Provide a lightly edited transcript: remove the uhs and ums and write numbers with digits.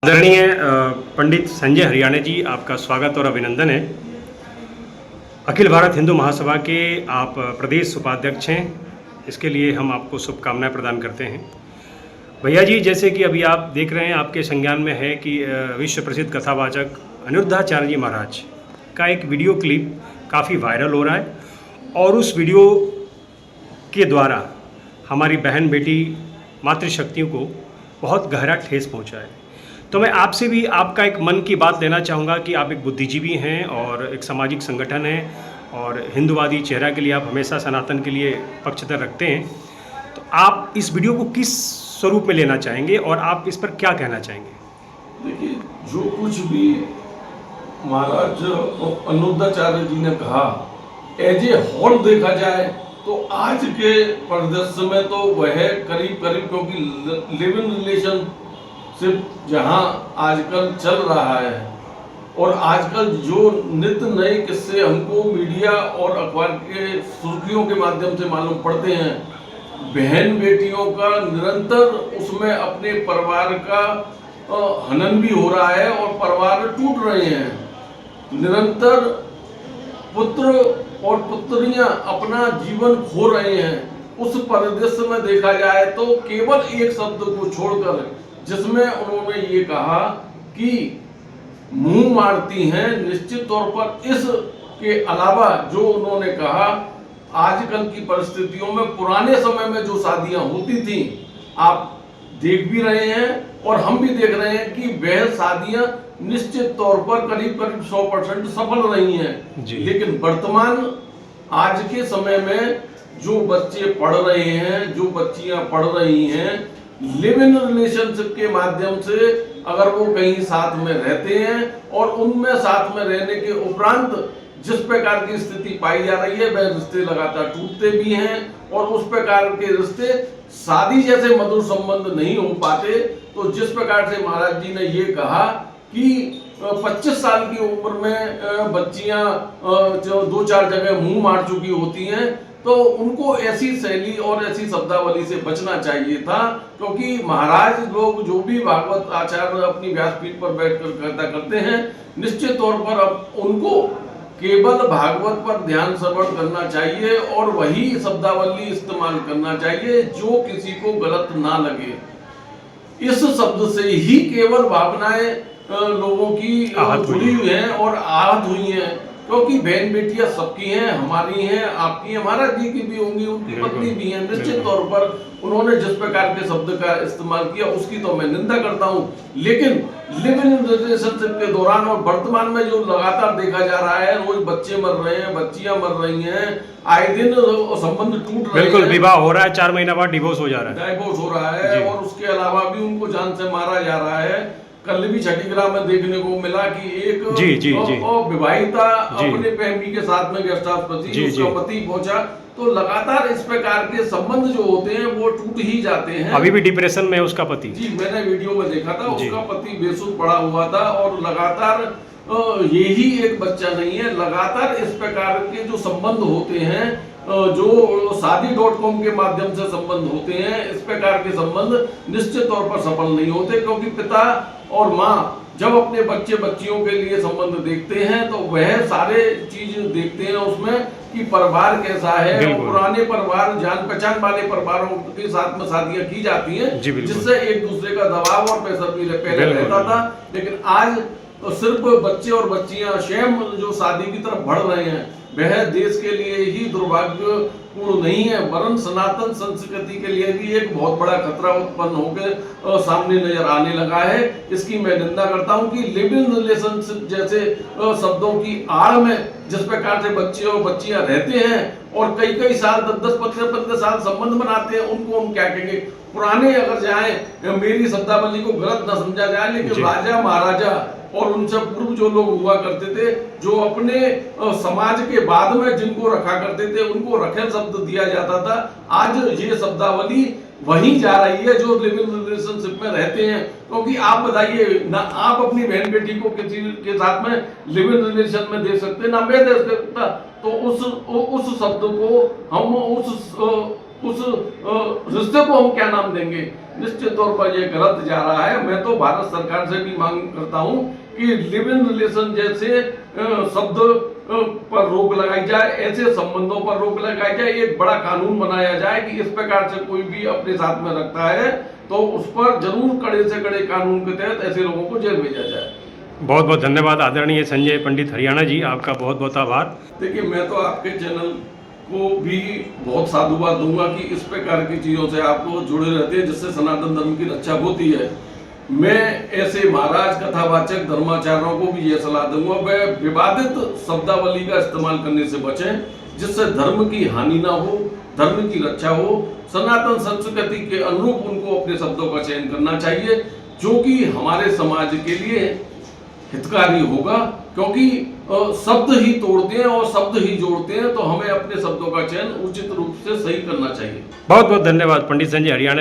आदरणीय पंडित संजय हरियाणा जी, आपका स्वागत और अभिनंदन है। अखिल भारत हिंदू महासभा के आप प्रदेश उपाध्यक्ष हैं, इसके लिए हम आपको शुभकामनाएं प्रदान करते हैं। भैया जी, जैसे कि अभी आप देख रहे हैं, आपके संज्ञान में है कि विश्व प्रसिद्ध कथावाचक अनिरुद्धाचार्य जी महाराज का एक वीडियो क्लिप काफ़ी वायरल हो रहा है और उस वीडियो के द्वारा हमारी बहन बेटी मातृशक्तियों को बहुत गहरा ठेस पहुँचा है। तो मैं आपसे भी आपका एक मन की बात लेना चाहूँगा कि आप एक बुद्धिजीवी हैं और एक सामाजिक संगठन है और हिंदूवादी चेहरा के लिए आप हमेशा सनातन के लिए पक्षधर रखते हैं। तो आप इस वीडियो को किस स्वरूप में लेना चाहेंगे और आप इस पर क्या कहना चाहेंगे? देखिए, जो कुछ भी महाराज अनिरुद्धाचार्य जी ने कहा एज ए होल देखा जाए तो आज के परिदृश्य में तो वह करीब करीब, क्योंकि लिविंग रिलेशन सिर्फ जहाँ आजकल चल रहा है और आजकल जो नित्य नए किस्से हमको मीडिया और अखबार के सुर्खियों के माध्यम से मालूम पड़ते हैं, बहन बेटियों का निरंतर उसमें अपने परिवार का हनन भी हो रहा है और परिवार टूट रहे हैं। निरंतर पुत्र और पुत्रियां अपना जीवन खो रहे हैं। उस परिदृश्य में देखा जाए तो केवल एक शब्द को छोड़कर, जिसमें उन्होंने ये कहा कि मुंह मारती हैं, निश्चित तौर पर इसके अलावा जो उन्होंने कहा, आजकल की परिस्थितियों में पुराने समय में जो शादियां होती थी आप देख भी रहे हैं और हम भी देख रहे हैं कि वह शादियां निश्चित तौर पर करीब करीब 100% सफल रही हैं। लेकिन वर्तमान आज के समय में जो बच्चे पढ़ रहे हैं, जो बच्चियां पढ़ रही हैं, लिव इन रिलेशनशिप के माध्यम से अगर वो कहीं साथ में रहते हैं और उनमें साथ में रहने के उपरांत जिस प्रकार की स्थिति पाई जा रही है, वह रिश्ते लगातार टूटते भी हैं और उस प्रकार के रिश्ते शादी जैसे मधुर संबंध नहीं हो पाते। तो जिस प्रकार से महाराज जी ने ये कहा कि 25 साल की उम्र में बच्चियां जो 2-4 जगह मुंह मार चुकी होती हैं, तो उनको ऐसी शैली और ऐसी शब्दावली से बचना चाहिए था, क्योंकि महाराज लोग जो भी भागवत आचार्य अपनी व्यासपीठ पर बैठकर कहता करते हैं, निश्चित तौर पर अब उनको केवल भागवत पर ध्यान श्रवण करना चाहिए और वही शब्दावली इस्तेमाल करना चाहिए जो किसी को गलत ना लगे। इस शब्द से ही केवल भावनाएं लोगों की जुड़ी हुई हैं और आहत हुई हैं, क्योंकि बहन बेटियां सबकी हैं, हमारी हैं, आपकी हैं, महाराज जी की भी होंगी, उनकी पत्नी भी हैं। निश्चित तौर पर उन्होंने जिस प्रकार के शब्द का इस्तेमाल किया उसकी तो मैं निंदा करता हूं, लेकिन लिव इन रिलेशनशिप के दौरान और वर्तमान में जो लगातार देखा जा रहा है, रोज बच्चे मर रहे हैं, बच्चियां मर रही हैं, आए दिन संबंध टूट रहे हैं। बिल्कुल, विवाह हो रहा है, 4 महीना बाद डिवोर्स हो जा रहा है, डाइवोर्स हो रहा है और उसके अलावा भी उनको जान से मारा जा रहा है। कल भी छठीग्राम में देखने को मिला कि एक विवाहिता अपने प्रेमी के साथ में गेस्ट हाउस पहुंची, उसका पति पहुंचा। तो लगातार इस प्रकार के संबंध जो होते हैं वो टूट ही जाते हैं। अभी भी डिप्रेशन में है उसका पति। जी, मैंने वीडियो में देखा था, उसका पति बेसुध पड़ा हुआ था और लगातार यही एक बच्चा नहीं है, लगातार इस प्रकार के जो संबंध होते हैं, जो शादी.com के माध्यम से संबंध होते हैं, इस प्रकार के संबंध निश्चित तौर पर सफल नहीं होते, क्योंकि पिता और माँ जब अपने बच्चे बच्चियों के लिए संबंध देखते हैं तो वह सारे चीज देखते हैं उसमें कि परिवार कैसा है, और पुराने परिवार जान पहचान वाले परिवारों के साथ में शादियां की जाती हैं, जिससे एक दूसरे का दबाव और प्रेशर भी पहले रहता था। लेकिन आज तो सिर्फ बच्चे और बच्चियां स्वयं जो शादी की तरफ बढ़ रहे हैं, वह देश के लिए ही दुर्भाग्यपूर्ण नहीं है, वरन सनातन संस्कृति के लिए भी एक बहुत बड़ा खतरा उत्पन्न होकर सामने नजर आने लगा है। इसकी मैं निंदा करता हूं कि लिव इन रिलेशनशिप जैसे शब्दों की आड़ में जिस प्रकार से बच्चे और बच्चियां रहते हैं और कई साल 10-10, 15-15 साल संबंध बनाते हैं, उनको हम क्या कहेंगे? पुराने अगर जाए, मेरी शब्दावली को गलत न समझा जाए, लेकिन राजा महाराजा और उनसे पूर्व जो लोग हुआ करते थे, जो अपने समाज के बाद में जिनको रखा करते थे, उनको रखेल शब्द दिया जाता था। आज ये शब्दावली वहीं जा रही है जो लिव इन रिलेशनशिप में रहते हैं, क्योंकि आप बताइए ना, आप अपनी बहन बेटी को किसी के साथ में लिव इन रिलेशन में दे सकते, ना मैं दे सकता। तो उस शब्द को हम उस उस रिश्ते को हम क्या नाम देंगे? निश्चित तौर पर यह गलत जा रहा है। मैं तो भारत सरकार से भी मांग करता हूं कि लिव इन रिलेशन जैसे शब्द पर रोक लगाई जाए, ऐसे संबंधों पर रोक लगाई जाए, एक बड़ा कानून बनाया जाए कि इस प्रकार से कोई भी अपने साथ में रखता है तो उस पर जरूर कड़े से कड़े कानून के तहत ऐसे लोगों को जेल भेजा जाए। बहुत बहुत धन्यवाद आदरणीय संजय पंडित हरियाणा जी, आपका बहुत बहुत आभार। देखिए, मैं तो आपके चैनल को भी बहुत साधुवाद दूंगा कि इस प्रकार की चीजों से आपको जुड़े रहते हैं जिससे सनातन धर्म की रक्षा होती है। मैं ऐसे महाराज कथावाचक धर्माचार्यों को भी यह सलाह दूंगा वह विवादित शब्दावली का इस्तेमाल करने से बचें जिससे धर्म की हानि ना हो, धर्म की रक्षा हो। सनातन संस्कृति के अनुरूप उनको अपने शब्दों का चयन करना चाहिए जो कि हमारे समाज के लिए हितकारी होगा, क्योंकि शब्द ही तोड़ते हैं और शब्द ही जोड़ते हैं, तो हमें अपने शब्दों का चयन उचित रूप से सही करना चाहिए। बहुत बहुत धन्यवाद पंडित संजय हरियाणा।